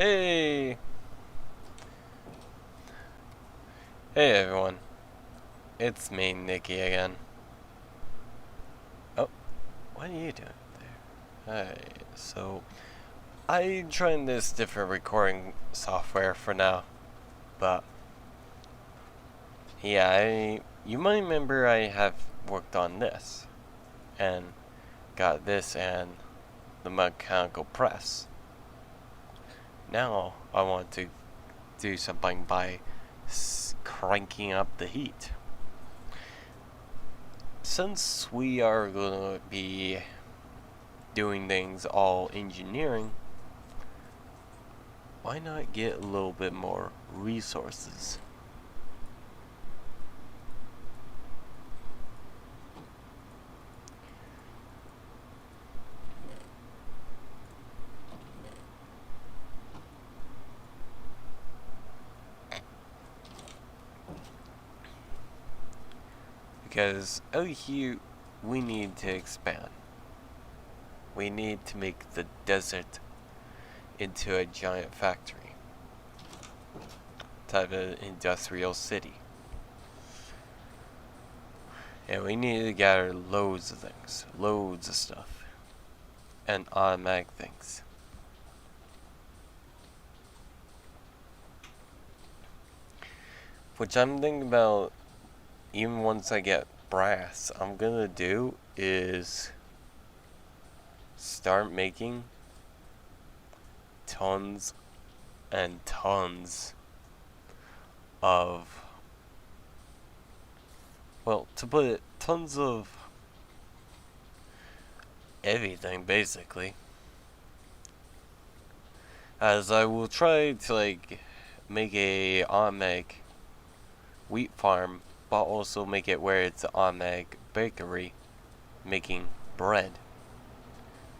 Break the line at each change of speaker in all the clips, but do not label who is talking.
Hey! Hey everyone. It's me, Nikki, again. Oh, what are you doing there? Hi. So, I'm trying this different recording software for now. But, yeah, you might remember I have worked on this. And got this and the mechanical press. Now, I want to do something by cranking up the heat. Since we are going to be doing things all engineering, why not get a little bit more resources? Because out here, we need to expand. We need to make the desert into a giant factory. Type of industrial city. And we need to gather loads of things. Loads of stuff. And automatic things. Which I'm thinking about, even once I get brass, I'm gonna do is start making tons and tons of, well, to put it, tons of everything basically. As I will try to make a automatic wheat farm, but also make it where it's an automatic bakery making bread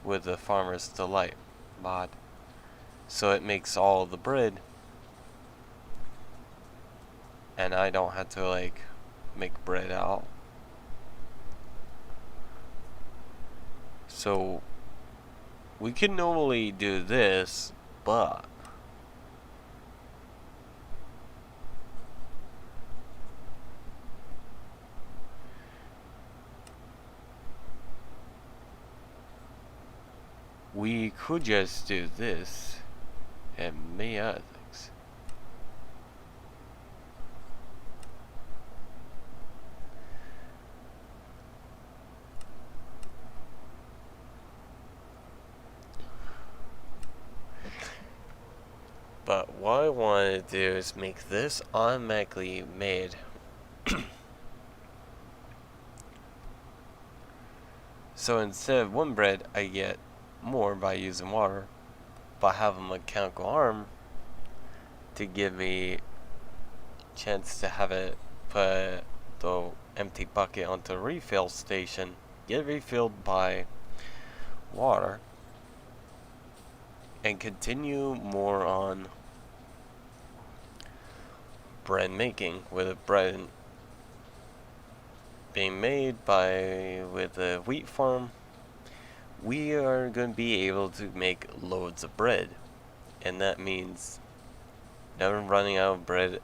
with the farmer's delight mod. So it makes all the bread and I don't have to make bread at all. So we can normally do this, but we could just do this and many other things. But what I want to do is make this automatically made. So instead of one bread, I get more by using water, but have a mechanical arm to give me chance to have it put the empty bucket onto the refill station, get refilled by water, and continue more on bread making, with bread being made with a wheat farm. We are going to be able to make loads of bread, and that means never running out of bread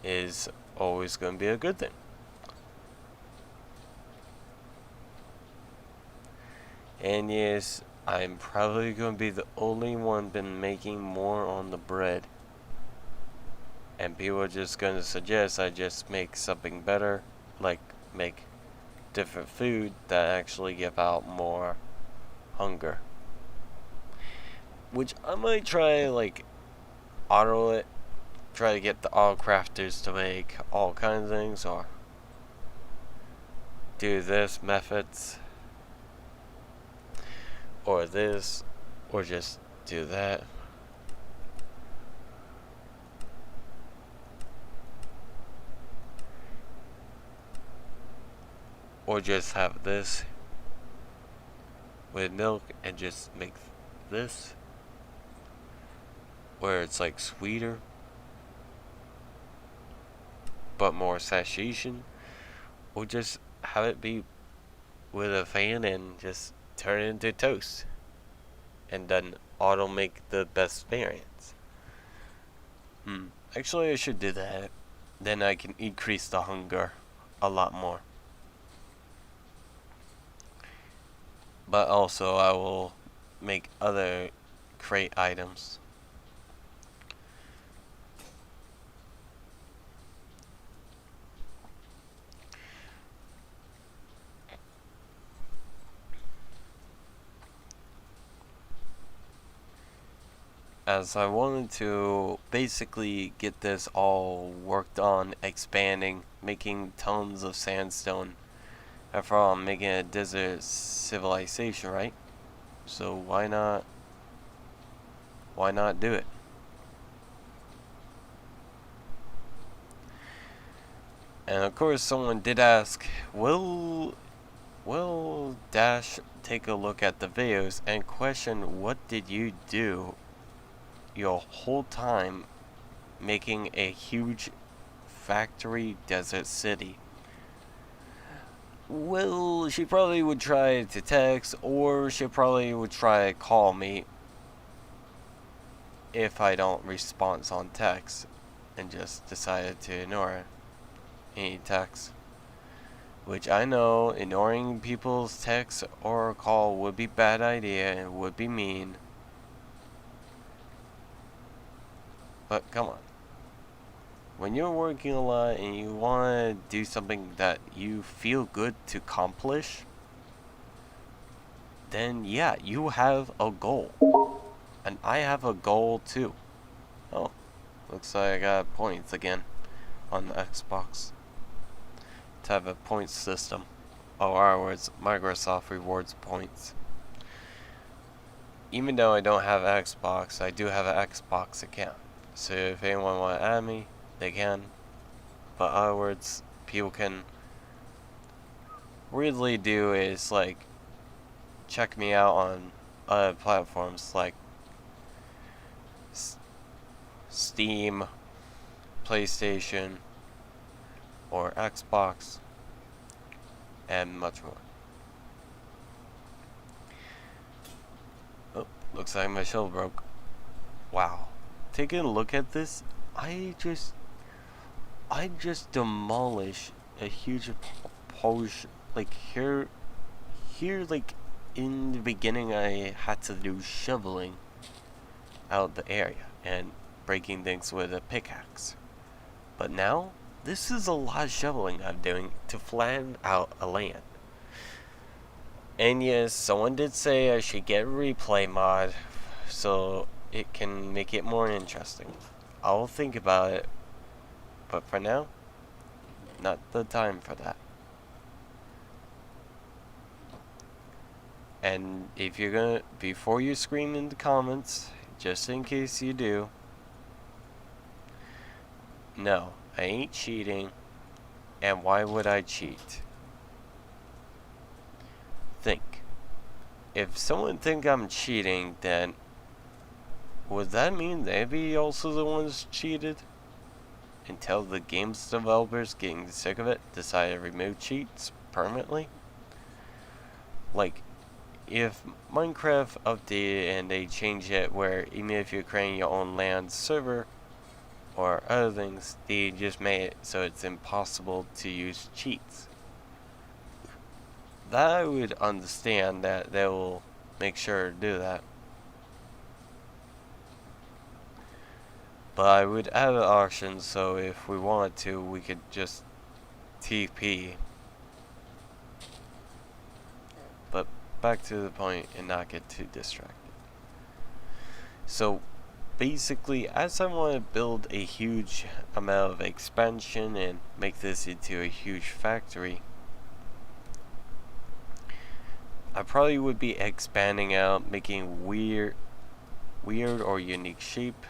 is always going to be a good thing. And yes, I'm probably going to be the only one been making more on the bread, and people are just going to suggest I just make something better, like make different food that actually give out more hunger. Which I might try auto it, try to get the auto crafters to make all kinds of things, or do this methods, or this, or just do that. Or just have this with milk and just make this where it's sweeter but more satiation, or just have it be with a fan and just turn it into toast and then auto make the best variants. Actually, I should do that. Then I can increase the hunger a lot more. But also, I will make other crate items. As I wanted to basically get this all worked on, expanding, making tons of sandstone. After all, I'm making a desert civilization, right? So why not do it? And of course, someone did ask, will Dash take a look at the videos and question what did you do your whole time making a huge factory desert city? Well, she probably would try to text, or she probably would try to call me if I don't respond on text, and just decided to ignore any text. Which I know ignoring people's text or call would be bad idea and would be mean. But come on. When you're working a lot and you want to do something that you feel good to accomplish, then yeah, you have a goal. And I have a goal too. Oh, looks like I got points again on the Xbox. To have a points system. Oh, our words, Microsoft rewards points. Even though I don't have Xbox, I do have an Xbox account. So if anyone want to add me, they can. But other words, people can really do is like check me out on other platforms like Steam, PlayStation, or Xbox, and much more. Oh, looks like my shell broke. Wow. Taking a look at this, I just demolished a huge portion. Like here, like in the beginning, I had to do shoveling out the area and breaking things with a pickaxe. But now, this is a lot of shoveling I'm doing to flatten out a land. And yes, someone did say I should get a replay mod so it can make it more interesting. I'll think about it, but for now, not the time for that. And if you're gonna, before you scream in the comments, just in case you do, no, I ain't cheating, and why would I cheat? Think. If someone think I'm cheating, then would that mean they'd be also the ones cheated? Until the game's developers, getting sick of it, decide to remove cheats permanently? Like, if Minecraft updated and they changed it where even if you're creating your own LAN server or other things, they just made it so it's impossible to use cheats. That I would understand that they will make sure to do that. But I would add an option so if we wanted to, we could just TP. But back to the point and not get too distracted. So basically, as I want to build a huge amount of expansion and make this into a huge factory, I probably would be expanding out, making weird or unique shape.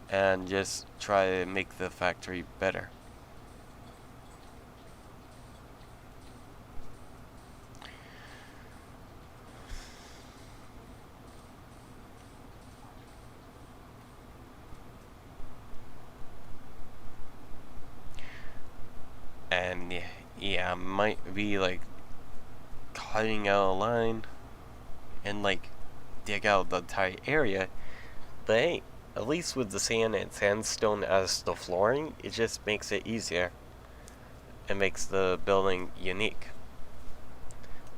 And just try to make the factory better. And yeah, I might be like cutting out a line and like dig out the entire area. But hey, at least with the sand and sandstone as the flooring, it just makes it easier. It makes the building unique,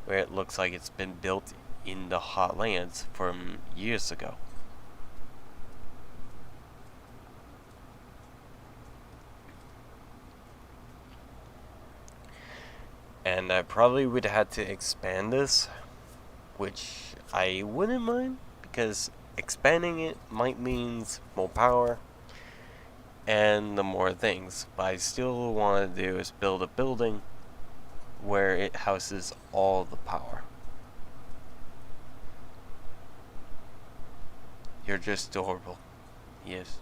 where it looks like it's been built in the hot lands from years ago. And I probably would have to expand this, which I wouldn't mind, because expanding it might means more power and the more things. But I still want to do is build a building where it houses all the power. You're just adorable. Yes.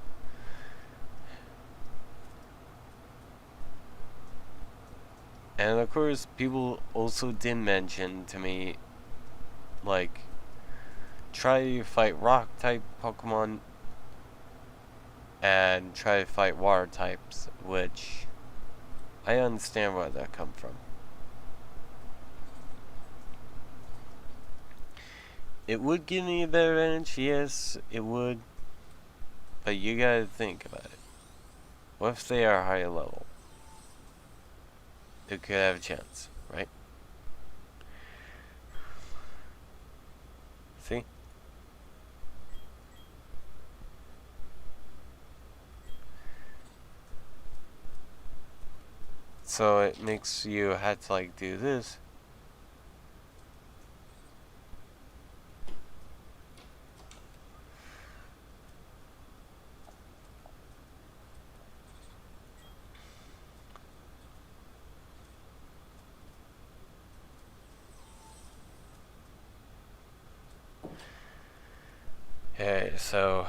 And of course, people also did mention to me, like, try to fight rock type Pokemon and try to fight water types, which I understand where that come from. It would give me a better advantage, yes, it would. But you gotta think about it. What if they are higher level? It could have a chance, right? See? So it makes you have to like do this. Okay, so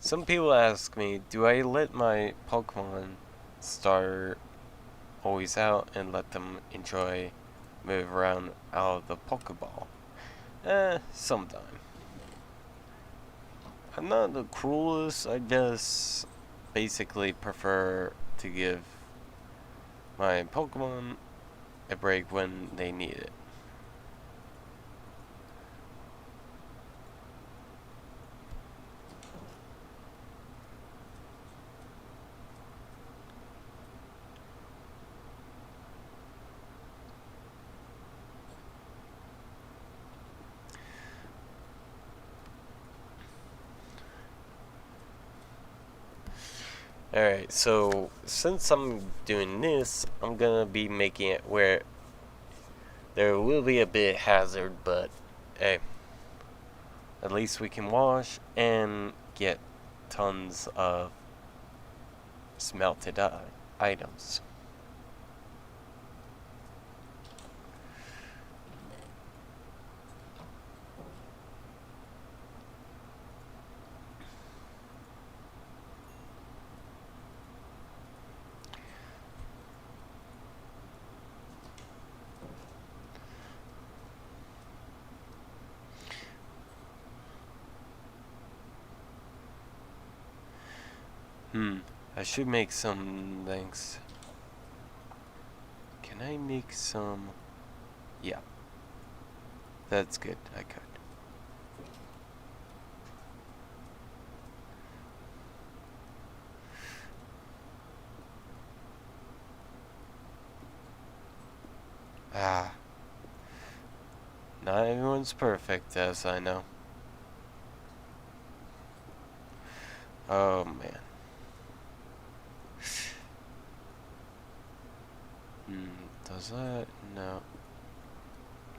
some people ask me, do I let my Pokemon start always out and let them enjoy move around out of the Pokeball? Sometime. I'm not the cruelest, I just basically prefer to give my Pokemon a break when they need it. Alright, so since I'm doing this, I'm gonna be making it where there will be a bit hazard, but hey, at least we can wash and get tons of smelted items. I should make some things. Can I make some? Yeah. That's good, I could. Ah. Not everyone's perfect, as I know. Oh, man. Does that? No.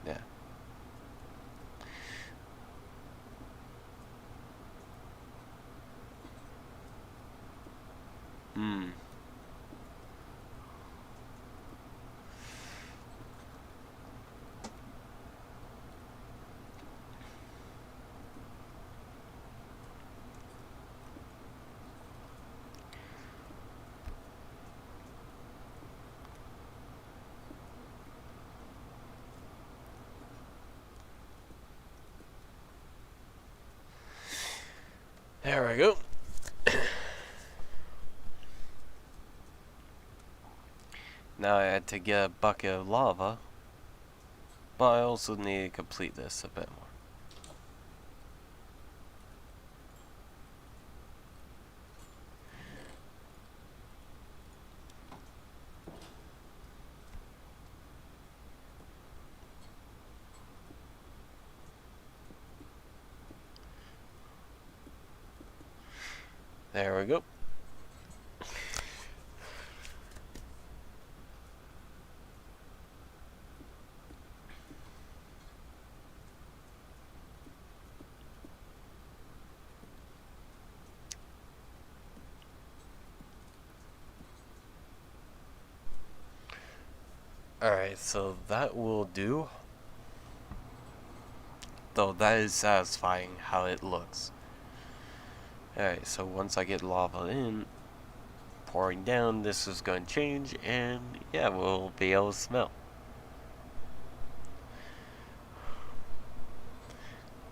Yeah. There we go. Now I had to get a bucket of lava, but I also need to complete this a bit more. There we go. Alright, so that will do. Though that is satisfying how it looks. Alright, so once I get lava in, pouring down, this is going to change, and yeah, we'll be able to smell.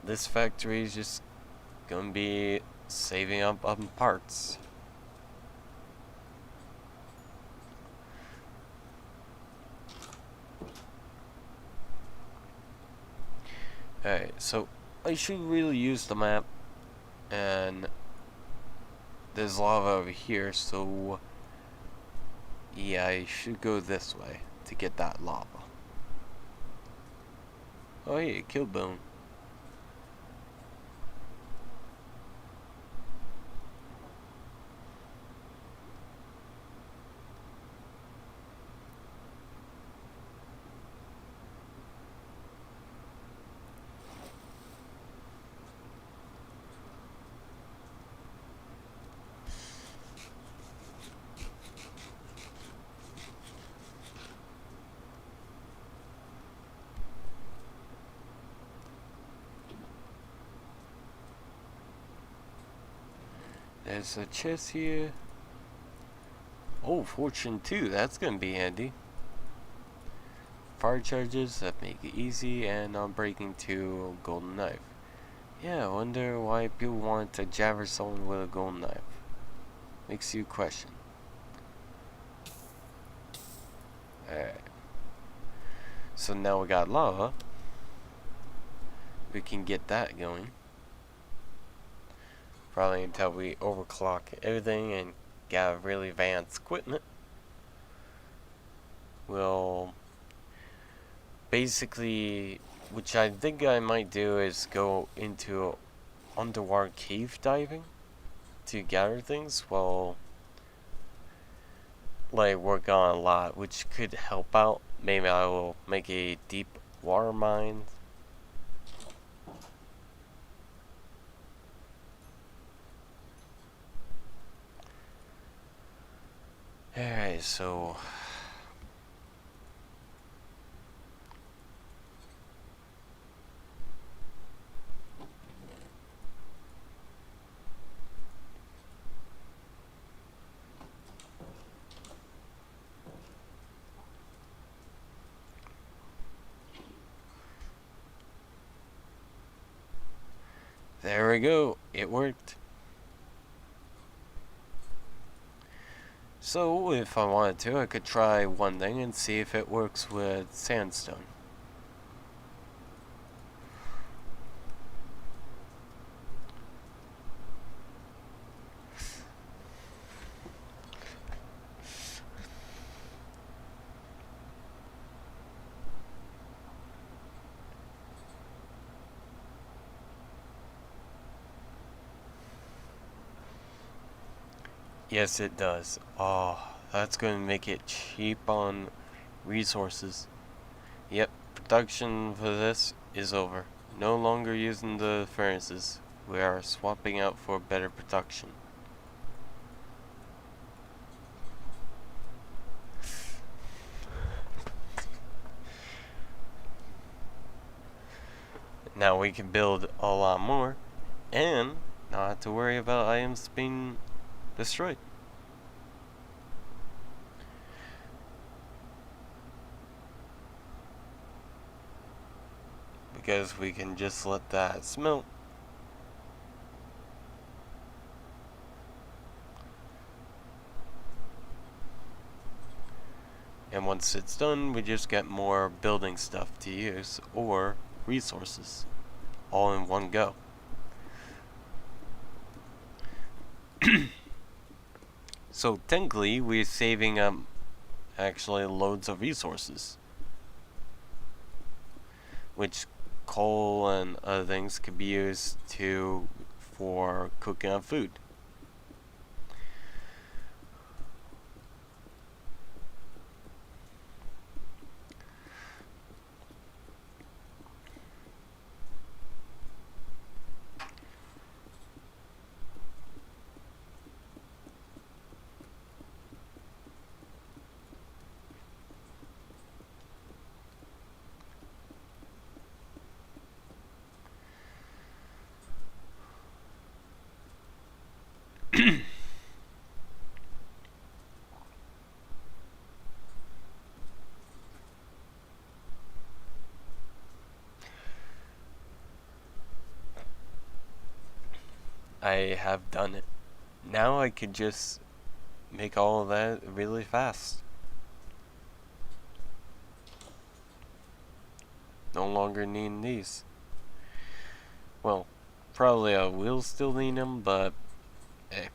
This factory is just going to be saving up on parts. Alright, so I should really use the map, and there's lava over here, so yeah, I should go this way to get that lava. Oh hey, Cobblemon. There's a chest here. Oh, fortune 2, that's gonna be handy. Fire charges that make it easy, and unbreaking 2 golden knife. Yeah, I wonder why people want to jabber someone with a golden knife. Makes you question. Alright. So now we got lava. We can get that going. Probably until we overclock everything and get really advanced equipment. We'll basically, which I think I might do, is go into underwater cave diving to gather things while like work on a lot, which could help out. Maybe I will make a deep water mine. Alright, so there we go, it worked. So if I wanted to, I could try one thing and see if it works with sandstone. Yes, it does. Oh, that's going to make it cheap on resources. Yep, production for this is over. No longer using the furnaces. We are swapping out for better production. Now we can build a lot more and not have to worry about items being destroyed. Because we can just let that smelt. And once it's done, we just get more building stuff to use, or resources, all in one go. So technically, we're saving actually loads of resources, which coal and other things could be used for cooking up food. I have done it. Now I could just make all of that really fast. No longer need these. Well, probably I will still need them, but hey.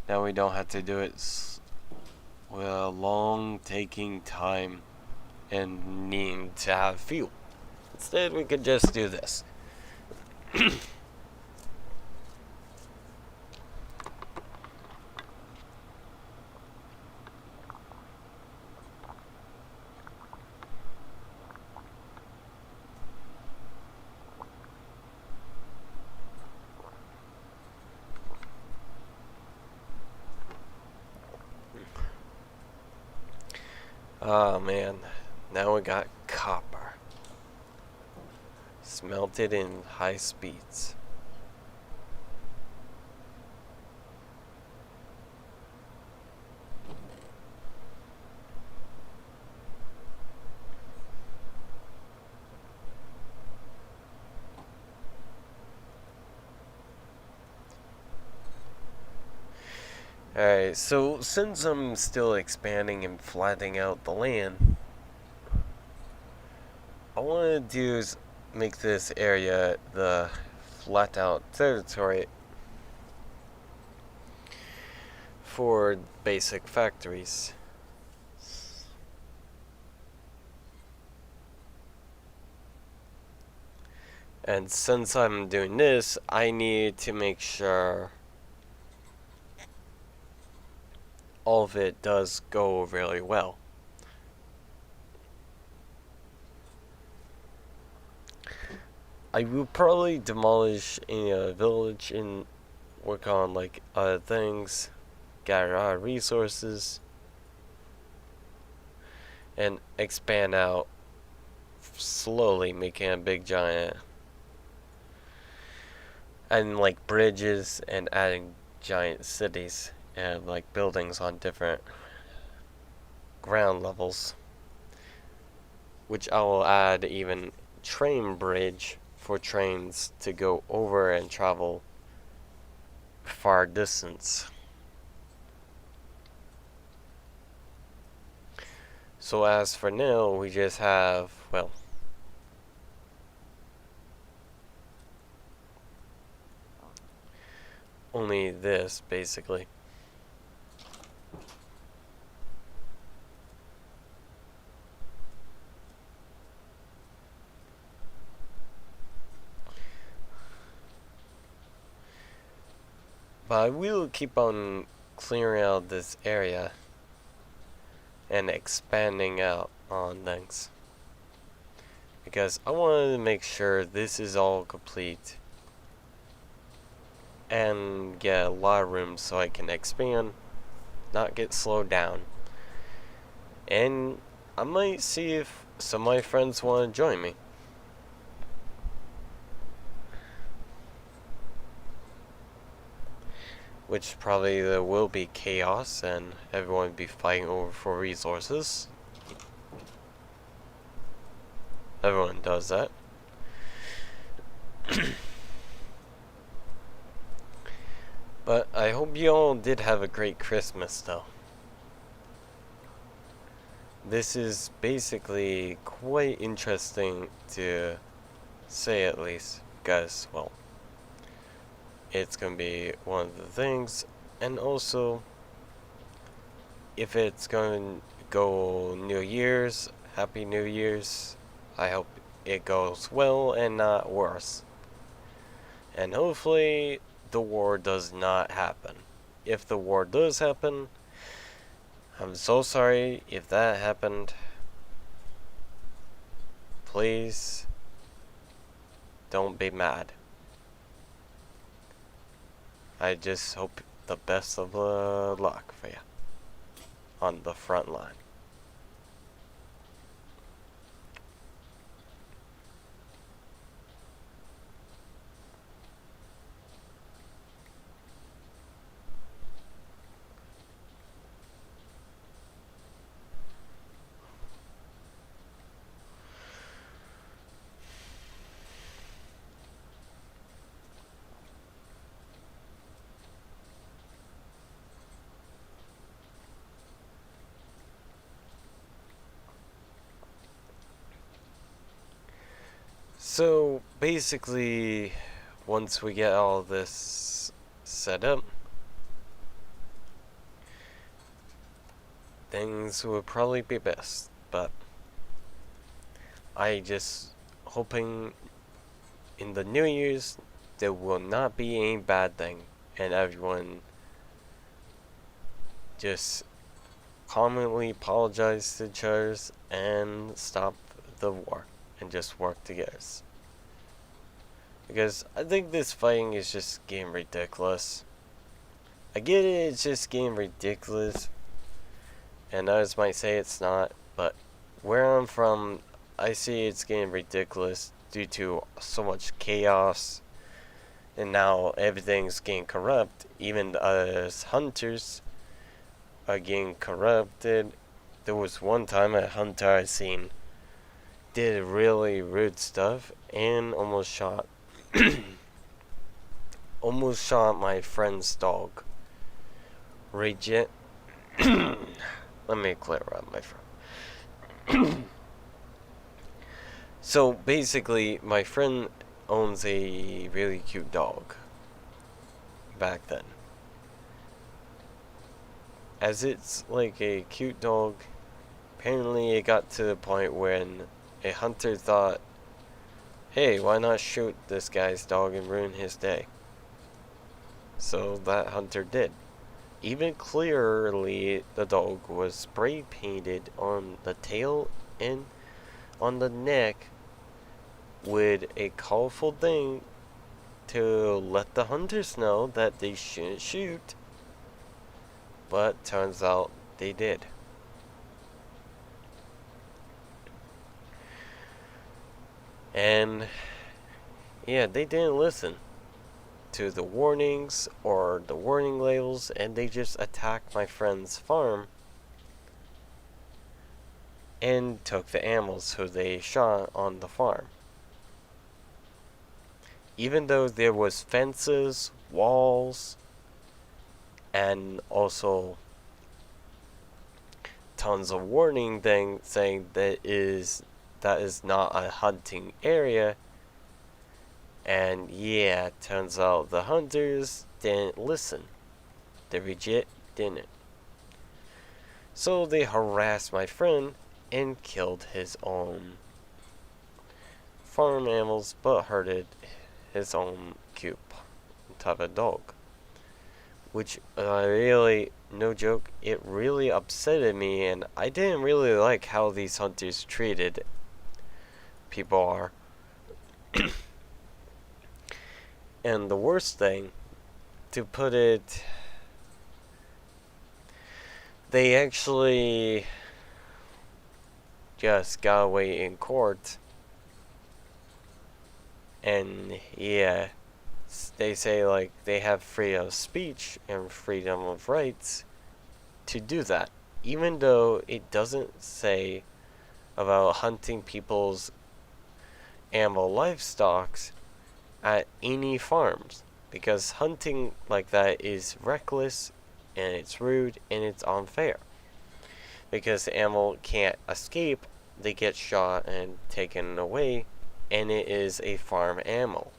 Now we don't have to do it with a long taking time and needing to have fuel. Instead, we could just do this. Oh man, now we got copper. Smelted in high speeds. Alright, so since I'm still expanding and flattening out the land, all I want to do is make this area the flat out territory for basic factories. And since I'm doing this, I need to make sure all of it does go really well. I will probably demolish a village and work on like other things, gather our resources, and expand out slowly, making a big giant, and like bridges and adding giant cities and like buildings on different ground levels, which I will add even train bridge for trains to go over and travel far distance. So as for now, we just have, well, only this basically. But I will keep on clearing out this area and expanding out on things, because I wanted to make sure this is all complete and get a lot of room so I can expand, not get slowed down. And I might see if some of my friends want to join me. Which probably there will be chaos and everyone will be fighting over for resources. Everyone does that. But I hope you all did have a great Christmas though. this is basically quite interesting to say, at least, because, well, it's gonna be one of the things. And also, if it's going to go New Year's, Happy New Year's. I hope it goes well and not worse. And hopefully the war does not happen. If the war does happen, I'm so sorry if that happened. Please don't be mad. I just hope the best of luck for you on the front line. So basically, once we get all this set up, things would probably be best. But I just hoping in the New Year's there will not be any bad thing, and everyone just calmly apologize to each other and stop the war and just work together. Because I think this fighting is just getting ridiculous. I get it, it's just getting ridiculous, and others might say it's not, but where I'm from, I see it's getting ridiculous due to so much chaos, and now everything's getting corrupt. Even us hunters are getting corrupted. There was one time a hunter I seen did really rude stuff and almost shot my friend's dog. Regit. Let me clear up my friend. So basically, my friend owns a really cute dog. Back then, as it's like a cute dog, apparently it got to the point when a hunter thought, hey, why not shoot this guy's dog and ruin his day? So that hunter did. Even clearly, the dog was spray painted on the tail and on the neck with a colorful thing to let the hunters know that they shouldn't shoot. But turns out they did. And yeah, they didn't listen to the warnings or the warning labels, and they just attacked my friend's farm and took the animals who they shot on the farm. Even though there was fences, walls, and also tons of warning things saying that is not a hunting area. And yeah, turns out the hunters didn't listen. They legit didn't. So they harassed my friend and killed his own farm animals, but hurted his own cute type of dog. Which really, no joke, it really upsetted me, and I didn't really like how these hunters treated people are. And the worst thing, to put it, they actually just got away in court. And yeah, they say like they have freedom of speech and freedom of rights to do that, even though it doesn't say about hunting people's animal livestocks at any farms, because hunting like that is reckless and it's rude and it's unfair. because the animal can't escape. They get shot and taken away, and it is a farm animal.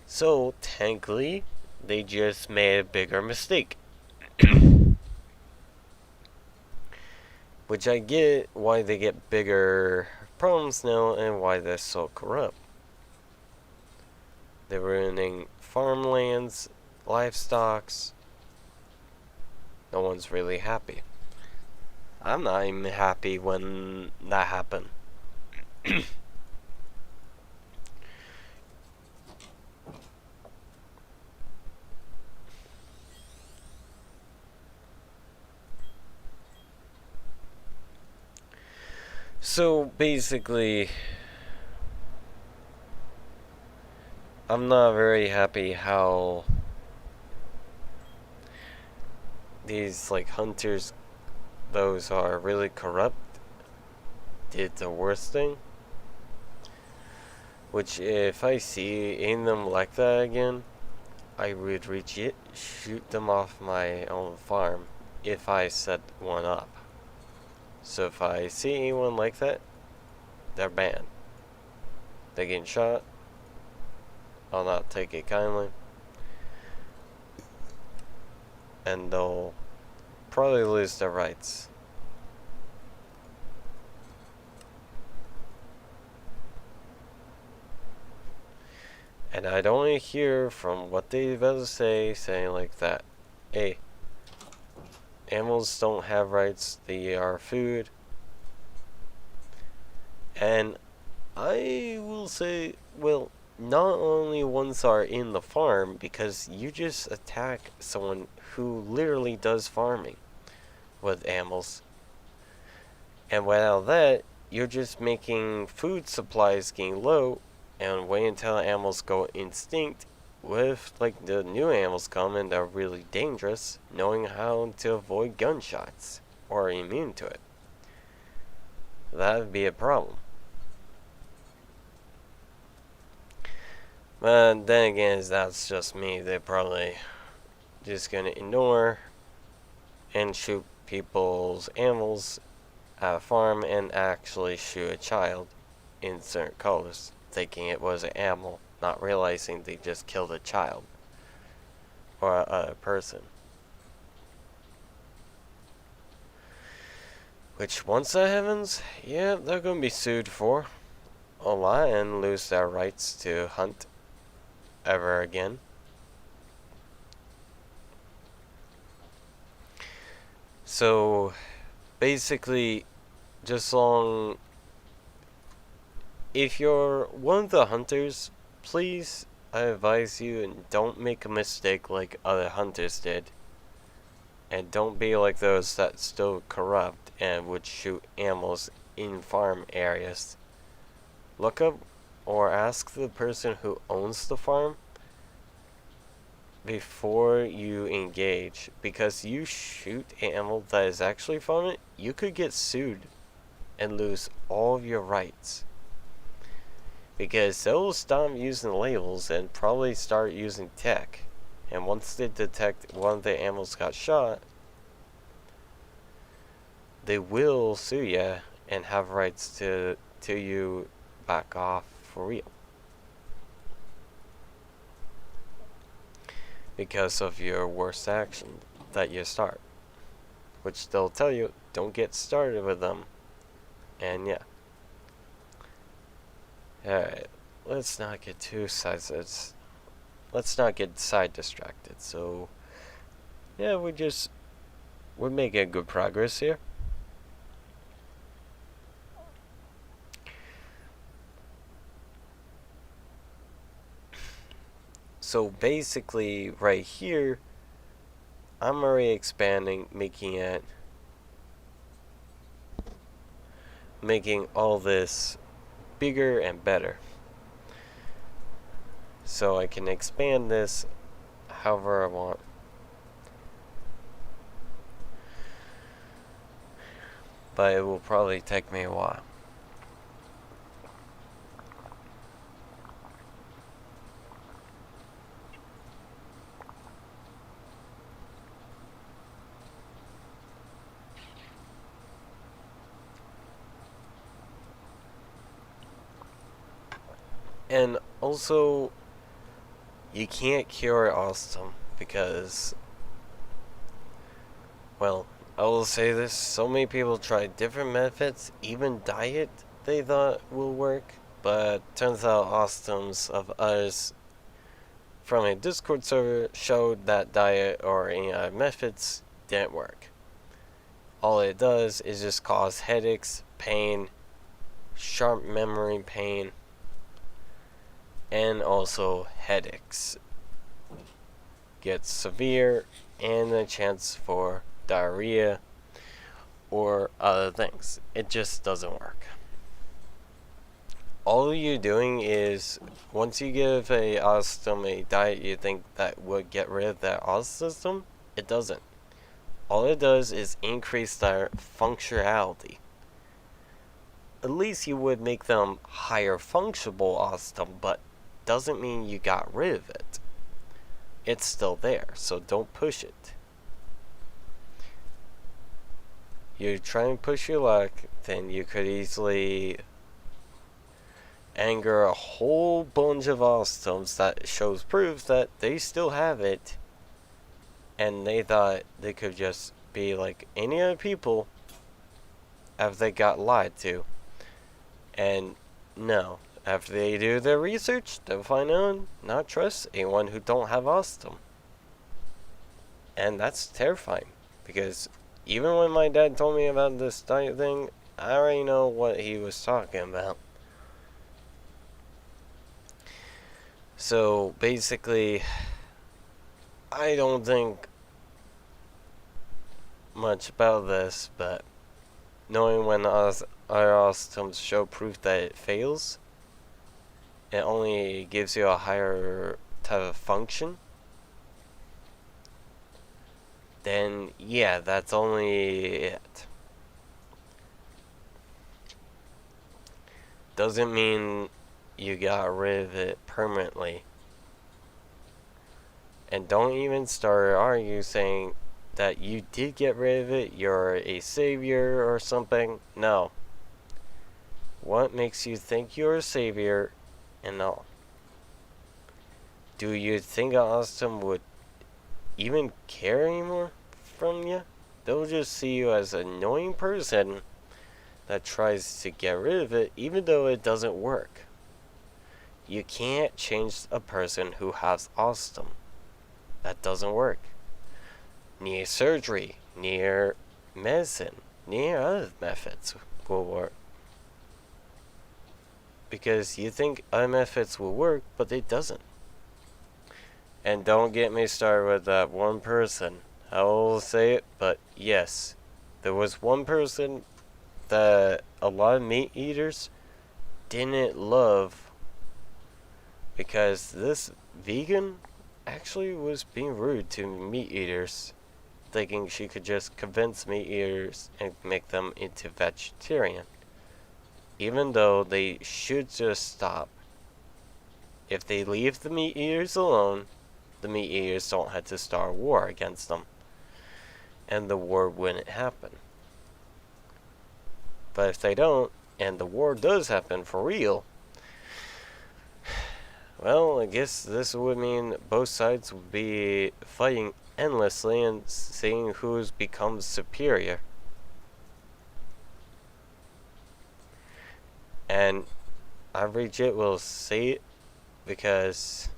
So technically, they just made a bigger mistake. Which I get why they get bigger problems now and why they're so corrupt. They're ruining farmlands, livestocks. No one's really happy. I'm not even happy when that happened. So basically, I'm not very happy how these like hunters, those are really corrupt, did the worst thing. Which if I see in them like that again, I would shoot them off my own farm if I set one up. So if I see anyone like that, they're banned. They get shot. I'll not take it kindly. And they'll probably lose their rights. And I'd only hear from what they about to say, saying like that, hey, animals don't have rights, they are food. And I will say, well, not only ones are in the farm, because you just attack someone who literally does farming with animals. And without that, you're just making food supplies getting low, and wait until animals go extinct. With like the new animals come and they're really dangerous, knowing how to avoid gunshots or immune to it. That would be a problem. But then again, that's just me. They're probably just gonna ignore and shoot people's animals at a farm and actually shoot a child in certain colors, thinking it was an animal, not realizing they just killed a child or a person. Which, once that happens, yeah, they're gonna be sued for a lot and lose their rights to hunt ever again. So basically, just long if you're one of the hunters, please, I advise you, and don't make a mistake like other hunters did, and don't be like those that still corrupt and would shoot animals in farm areas. Look up or ask the person who owns the farm before you engage, because you shoot an animal that is actually farming, you could get sued and lose all of your rights. Because they'll stop using labels and probably start using tech. And once they detect one of the animals got shot, they will sue you and have rights to you back off for real. Because of your worst action that you start. Which they'll tell you, don't get started with them. And yeah. Alright, let's not get too let's not get side distracted. So yeah, we're making good progress here. So basically right here, I'm already expanding, making all this bigger and better. So I can expand this however I want. But it will probably take me a while. And also, you can't cure awesome because, well, I will say this, so many people try different methods, even diet they thought will work, but turns out awesomes of others from a Discord server showed that diet or any other methods didn't work. All it does is just cause headaches, pain, sharp memory pain, and also headaches. Gets severe and a chance for diarrhea or other things. It just doesn't work. All you're doing is, once you give a awesome a diet you think that would get rid of that awesome, it doesn't. All it does is increase their functionality. At least you would make them higher functional awesome, but doesn't mean you got rid of it. It's still there, so don't push it. You try and push your luck, then you could easily anger a whole bunch of awesomes that shows proof that they still have it, and they thought they could just be like any other people after they got lied to. And no, after they do their research, they'll find out not trust anyone who don't have awesome. And that's terrifying, because even when my dad told me about this diet thing, I already know what he was talking about. So basically, I don't think much about this, but knowing when our awesomes show proof that it fails, it only gives you a higher type of function, then yeah, that's only it. Doesn't mean you got rid of it permanently. And don't even start arguing saying that you did get rid of it, you're a savior or something. No. What makes you think you're a savior? And no. Do you think awesome would even care anymore from you? They'll just see you as an annoying person that tries to get rid of it even though it doesn't work. You can't change a person who has awesome. That doesn't work. Near surgery, near medicine, near other methods will work. Because you think other methods will work, but it doesn't. And don't get me started with that one person. I will say it, but yes, there was one person that a lot of meat eaters didn't love, because this vegan actually was being rude to meat eaters, thinking she could just convince meat eaters and make them into vegetarian, even though they should just stop. If they leave the meat eaters alone, the meat eaters don't have to start a war against them, and the war wouldn't happen. But if they don't, and the war does happen for real, well, I guess this would mean both sides would be fighting endlessly and seeing who's becomes superior. And I legit will say it, because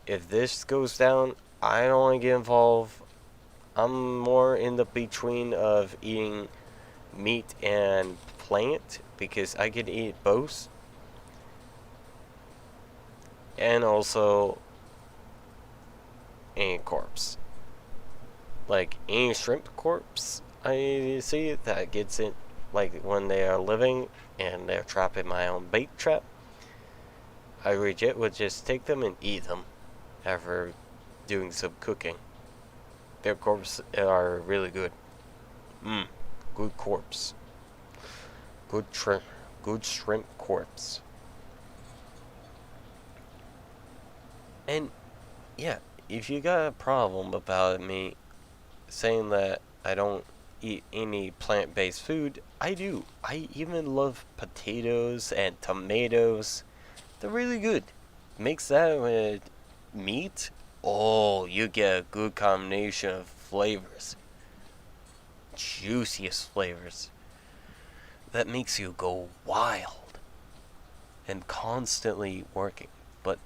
if this goes down, I don't want to get involved. I'm more in the between of eating meat and plant, because I can eat both. And also any corpse. Like any shrimp corpse I see that gets it, like when they are living and they're trapped in my own bait trap, I legit would just take them and eat them after doing some cooking. Their corpses are really good. Good corpse. Good shrimp corpse. And yeah, if you got a problem about me saying that I don't eat any plant-based food, I do. I even love potatoes and tomatoes. They're really good. Mix that with meat. Oh, you get a good combination of flavors. Juiciest flavors. That makes you go wild. And constantly working. But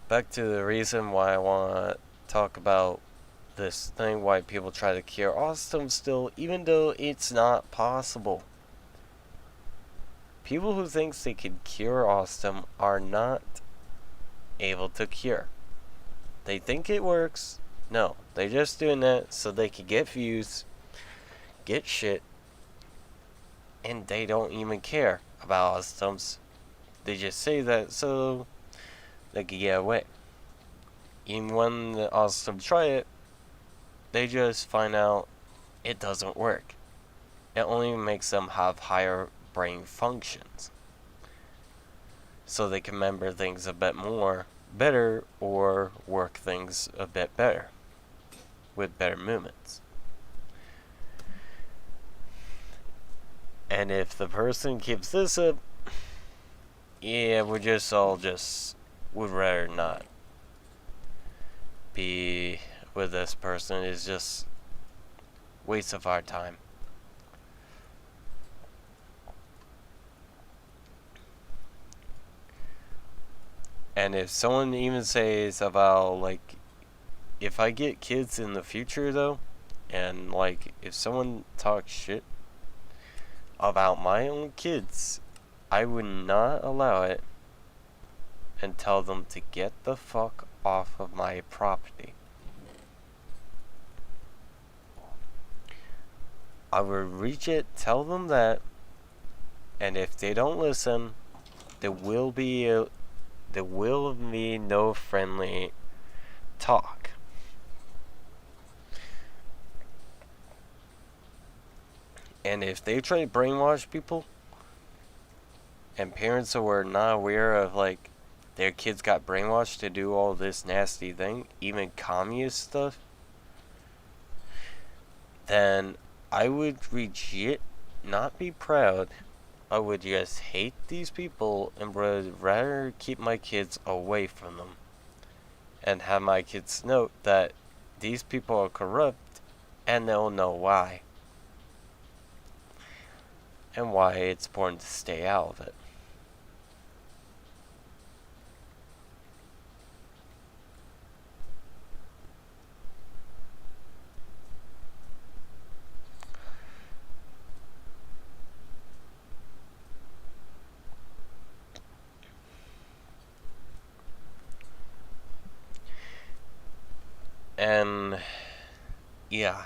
back to the reason why I want to talk about this thing, why people try to cure autism still, even though it's not possible. People who think they can cure autism are not able to cure. They think it works. No, they're just doing that so they can get views, get shit, and they don't even care about autisms. They just say that so they can get away. Even when the autism try it, they just find out it doesn't work. It only makes them have higher brain functions. So they can remember things a bit more better or work things a bit better with better movements. And if the person keeps this up, yeah, we just all would rather not be with this person. It's just waste of our time. And if someone even says about, like, if I get kids in the future though, and like if someone talks shit about my own kids, I would not allow it and tell them to get the fuck off of my property. I would reach it, tell them that, and if they don't listen, there will be no friendly talk. And if they try to brainwash people, and parents who are not aware of, like, their kids got brainwashed to do all this nasty thing, even communist stuff, then I would legit not be proud. I would just hate these people and would rather keep my kids away from them. And have my kids note that these people are corrupt and they'll know why. And why it's important to stay out of it. And yeah,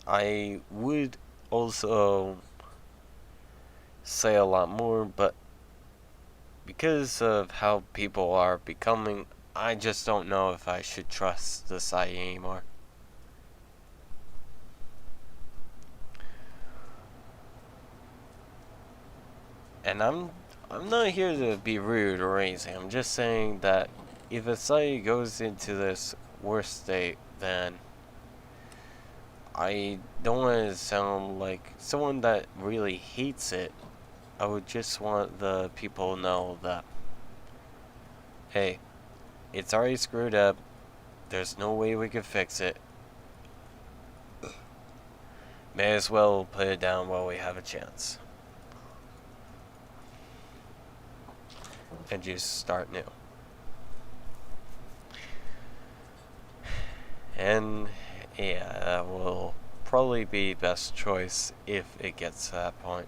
I would also say a lot more, but because of how people are becoming, I just don't know if I should trust society anymore. And I'm not here to be rude or anything. I'm just saying that if a society goes into this worse state, then I don't want to sound like someone that really hates it. I would just want the people to know that, hey, it's already screwed up. There's no way we can fix it. May as well put it down while we have a chance. And just start new. And yeah, that will probably be best choice if it gets to that point.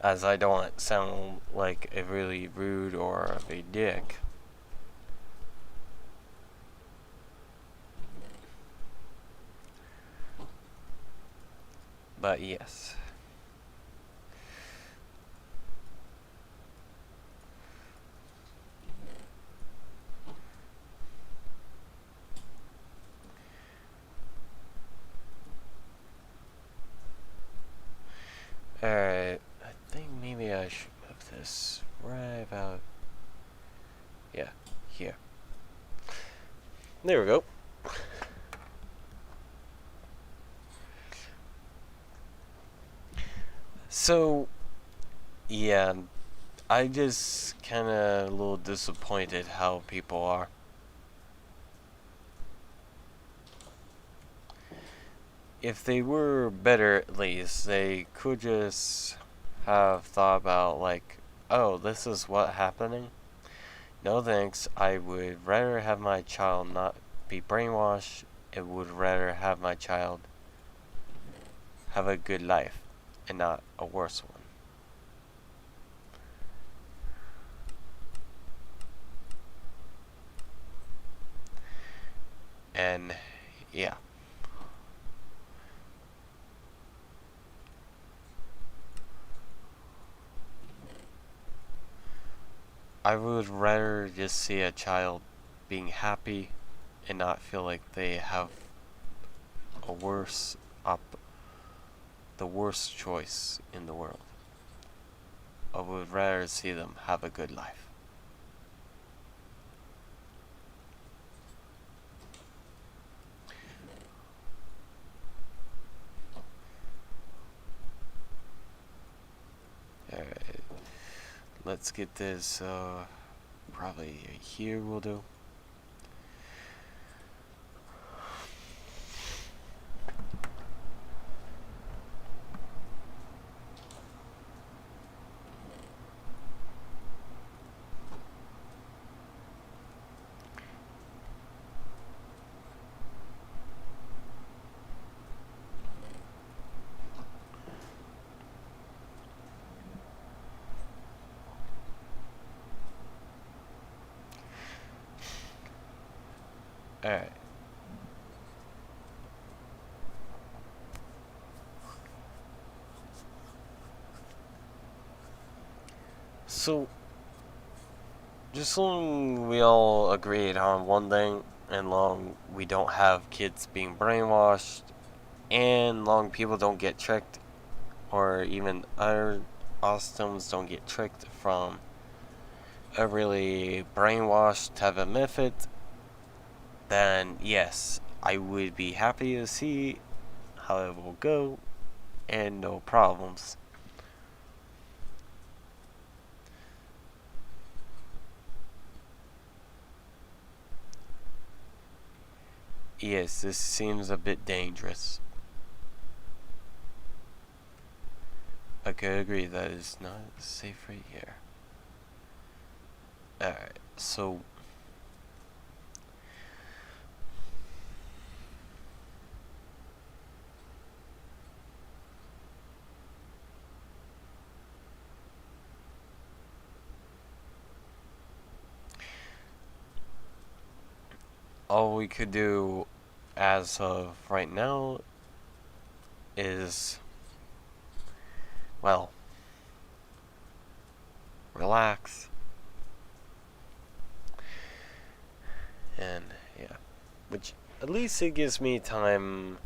As I don't want to sound like a really rude or a dick. But yes. Alright, I think maybe I should move this right about, yeah, here. There we go. So, yeah, I just kinda a little disappointed how people are. If they were better, at least, they could just have thought about, like, oh, this is what happening? No thanks, I would rather have my child not be brainwashed, and would rather have my child have a good life, and not a worse one. And, yeah. I would rather just see a child being happy and not feel like they have a worse the worst choice in the world. I would rather see them have a good life. Alright, let's get this, probably here will do. Alright. So, just long we all agreed on one thing, and long we don't have kids being brainwashed, and long people don't get tricked, or even other Ostums don't get tricked from a really brainwashed type of method, then yes, I would be happy to see how it will go, and no problems. Yes, this seems a bit dangerous. I could agree that is not safe right here. Alright, so all we could do as of right now is, well, relax. And yeah, which at least it gives me time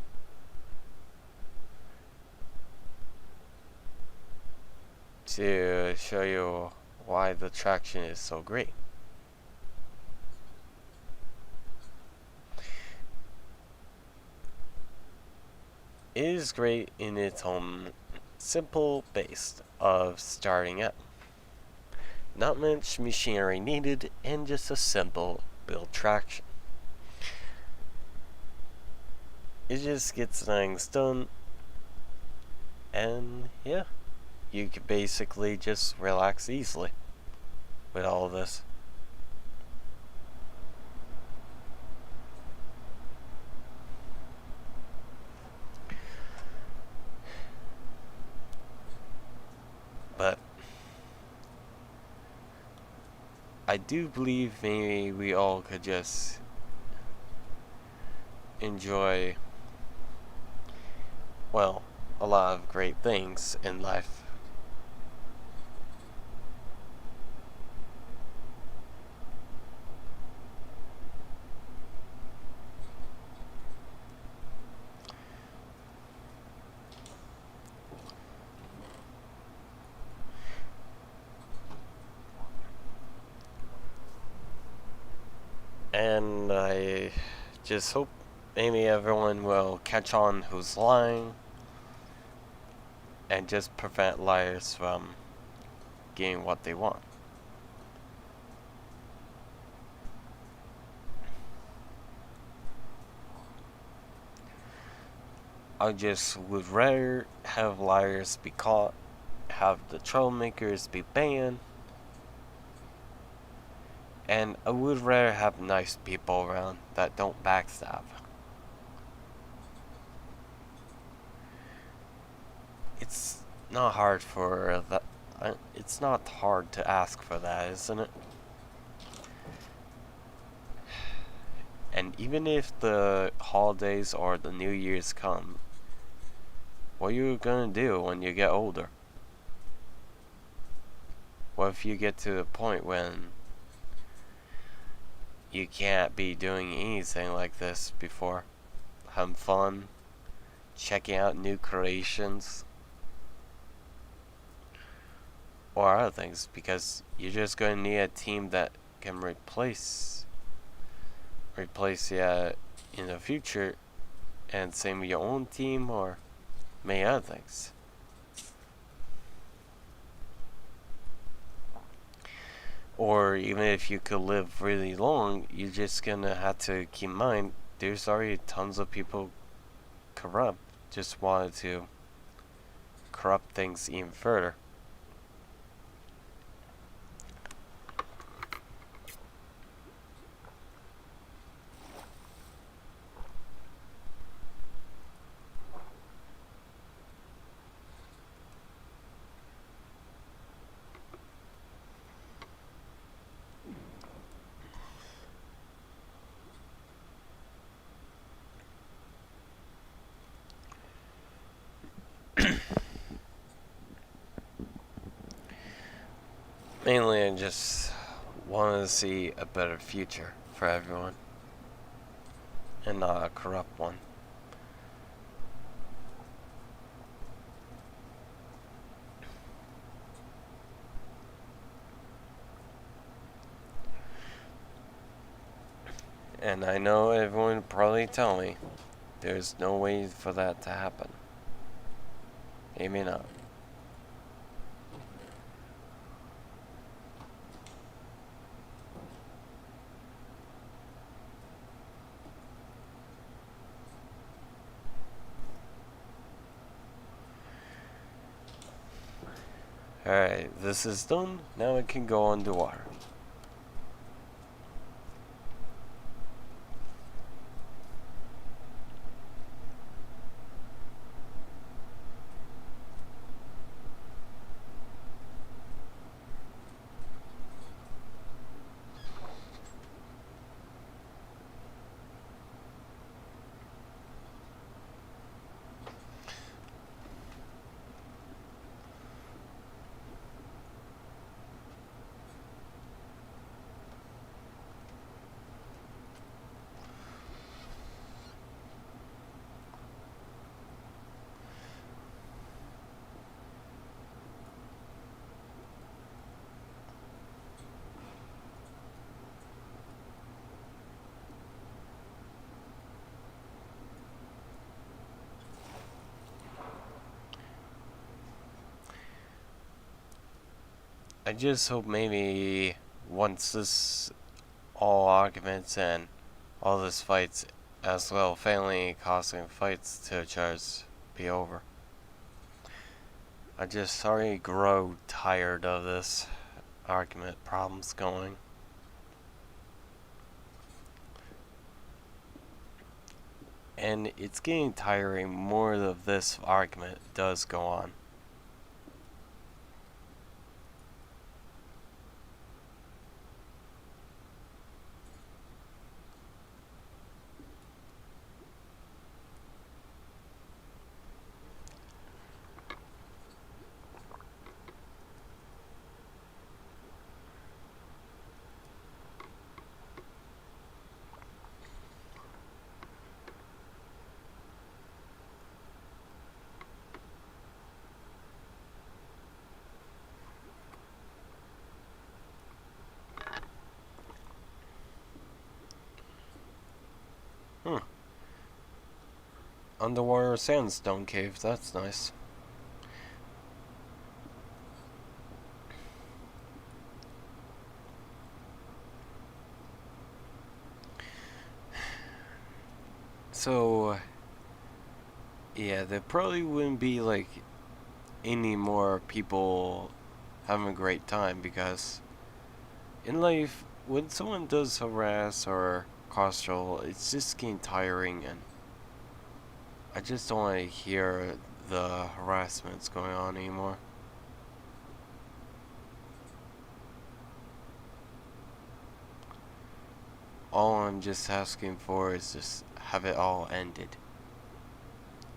to show you why the traction is so great. It is great in its own simple base of starting out. Not much machinery needed, and just a simple build traction. It just gets things done, and yeah, you can basically just relax easily with all of this. But I do believe maybe we all could just enjoy, well, a lot of great things in life. And I just hope maybe everyone will catch on who's lying. and just prevent liars from getting what they want. I just would rather have liars be caught, have the troublemakers be banned, and I would rather have nice people around that don't backstab. It's not hard for that. It's not hard to ask for that, isn't it? And even if the holidays or the New Year's come, what are you gonna do when you get older? What if you get to the point when you can't be doing anything like this before? Having fun, checking out new creations, or other things, because you're just gonna need a team that can replace you in the future, and same with your own team or many other things. Or even if you could live really long, you're just gonna have to keep in mind there's already tons of people corrupt, just wanted to corrupt things even further. Mainly, I just want to see a better future for everyone, and not a corrupt one. And I know everyone would probably tell me there's no way for that to happen. Maybe not. Alright, this is done. Now it can go underwater. I just hope maybe once this all arguments and all this fights, as well family causing fights to charge, be over. I just already grow tired of this argument problems going. And it's getting tiring more of this argument does go on. Underwater sandstone cave, that's nice. So, yeah, there probably wouldn't be like any more people having a great time, because in life, when someone does harass or cause trouble, it's just getting tiring, and I just don't want to hear the harassments going on anymore. All I'm just asking for is just have it all ended.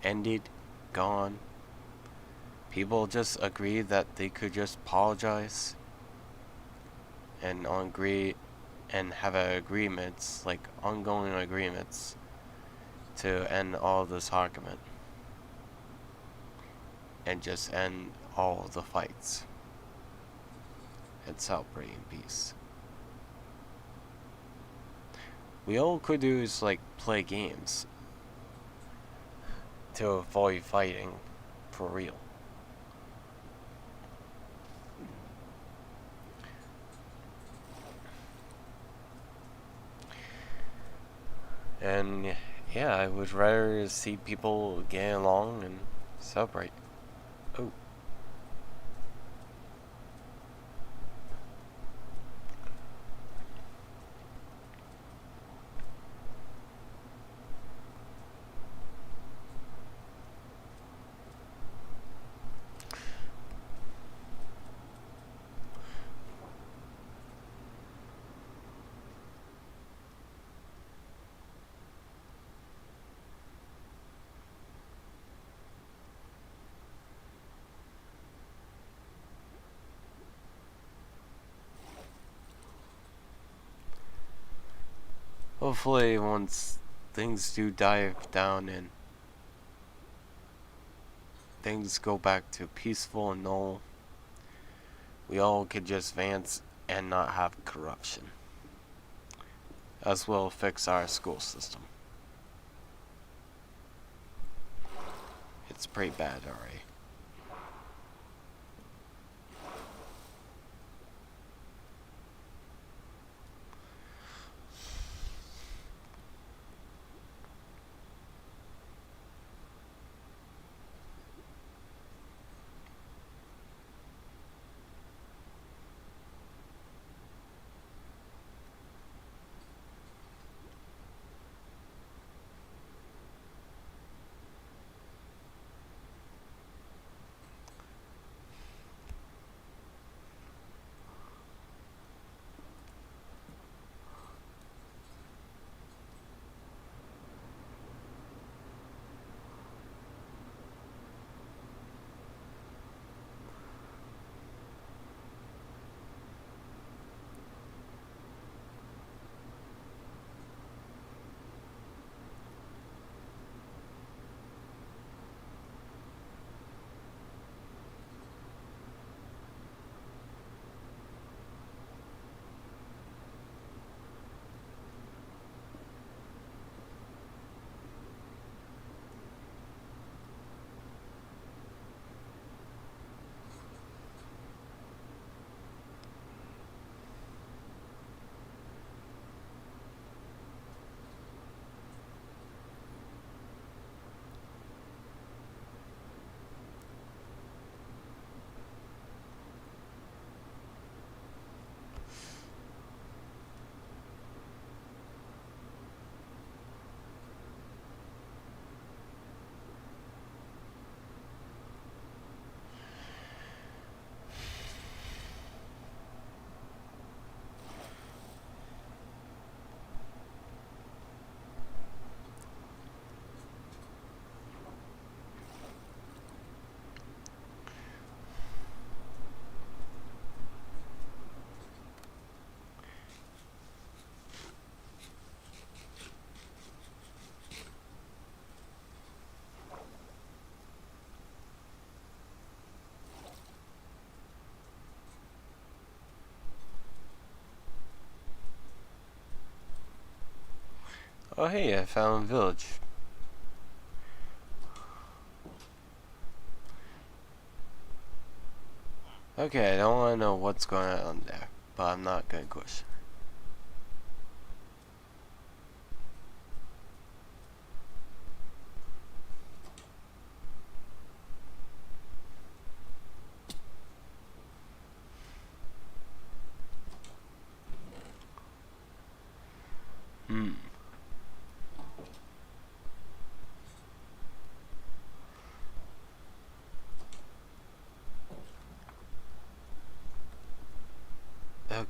Ended, gone. People just agree that they could just apologize and agree and have agreements, like ongoing agreements, to end all this argument and just end all the fights and celebrate in peace. We all could do is like play games to avoid fighting for real. And yeah, I would rather see people get along and celebrate. Oh. Hopefully once things do die down and things go back to peaceful and normal, we all could just advance and not have corruption. As well fix our school system. It's pretty bad already. Oh hey, I found a village. Okay, I don't want to know what's going on there, but I'm not going to question.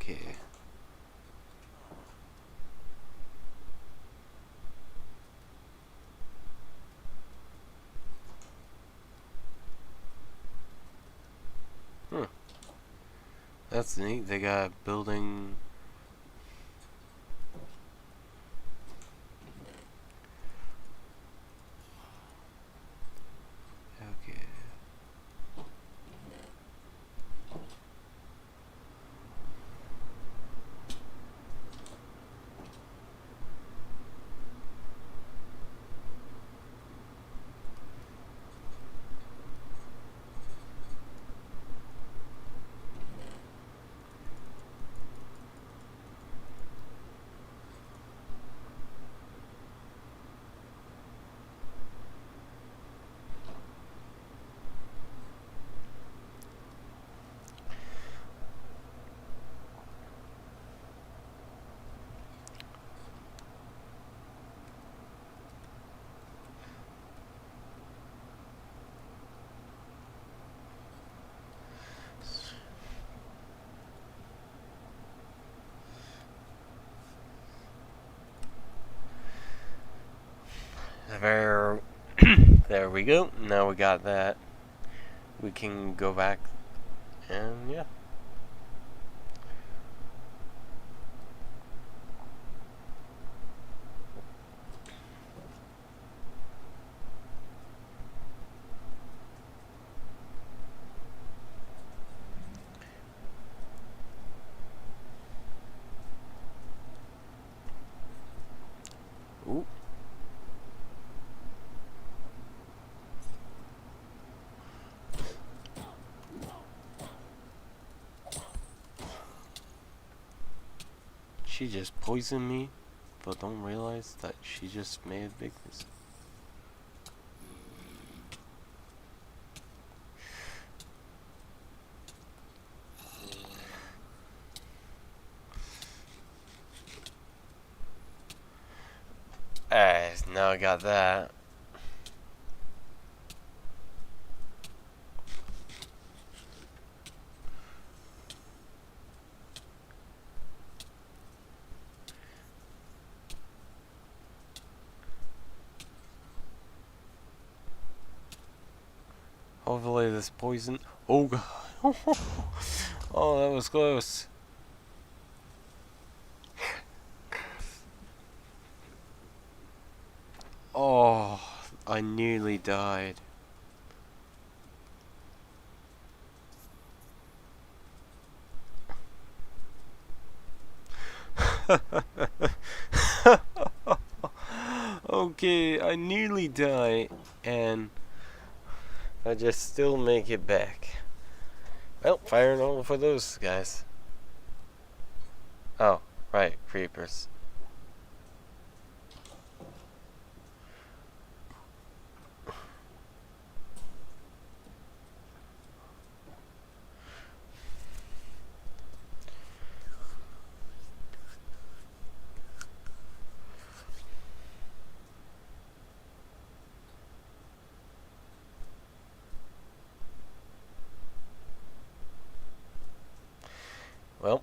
Okay. That's neat. They got a building. Okay. There, there we go. Now we got that. We can go back and yeah. Ooh. She just poisoned me, but don't realize that she just made a big mistake. Now I got that. Hopefully this poison. Oh god. Oh, that was close. Oh, I nearly died. Okay, I nearly died, and I just still make it back. Well, fire normal for those guys. Oh, right, creepers. Well,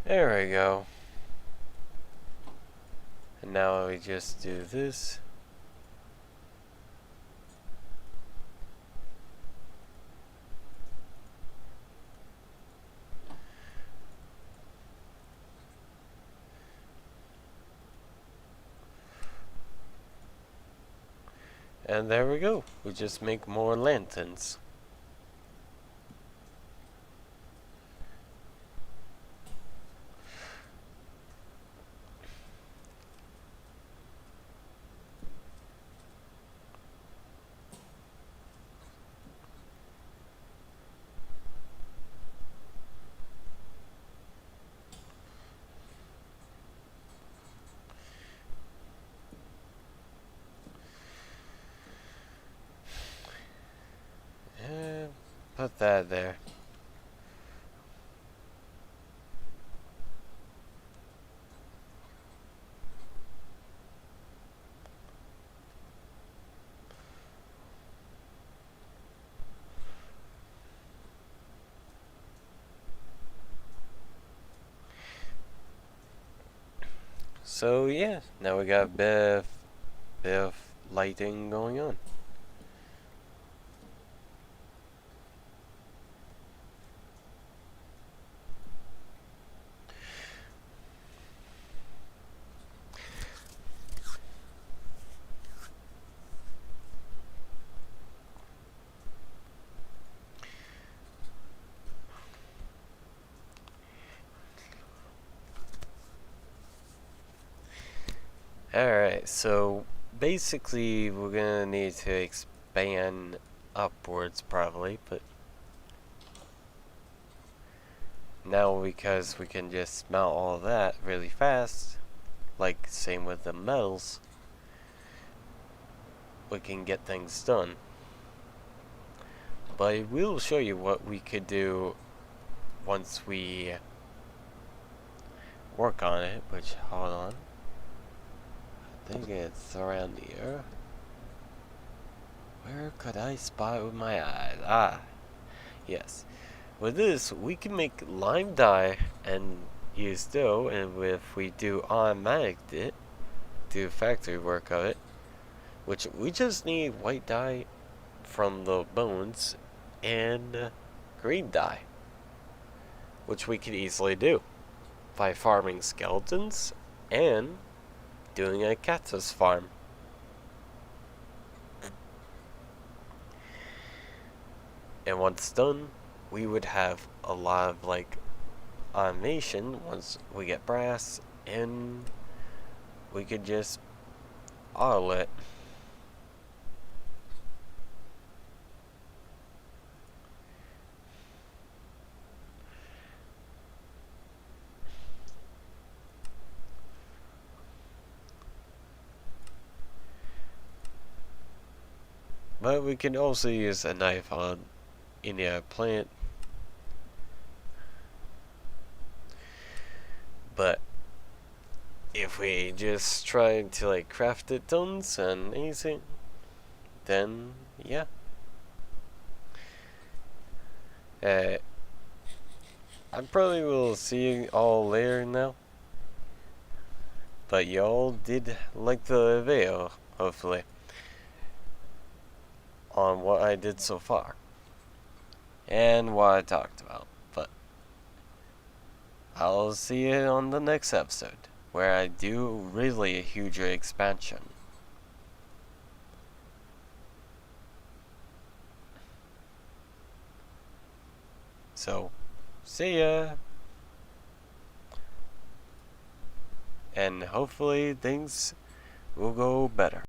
There we go. And now we just do this. And there we go. We just make more lanterns. Put that there. So yeah, now we got a bit of lighting going on. Alright, so basically we're gonna need to expand upwards probably, but now because we can just smelt all that really fast, like same with the metals, we can get things done. But I will show you what we could do once we work on it, which, hold on. I think it's around here. Where could I spot it with my eyes? Ah, yes. With this, we can make lime dye and use dough, and if we do automatic it, do factory work of it, which we just need white dye from the bones and green dye, which we can easily do by farming skeletons and doing a cactus farm. And once done, we would have a lot of like automation once we get brass, and we could just auto it. But we can also use a knife on any plant. But if we just try to like craft it tons and easy, then yeah. I probably will see you all later now. But y'all did like the video, hopefully, on what I did so far and what I talked about. But I'll see you on the next episode, where I do really a huge expansion. So, see ya! And hopefully things will go better.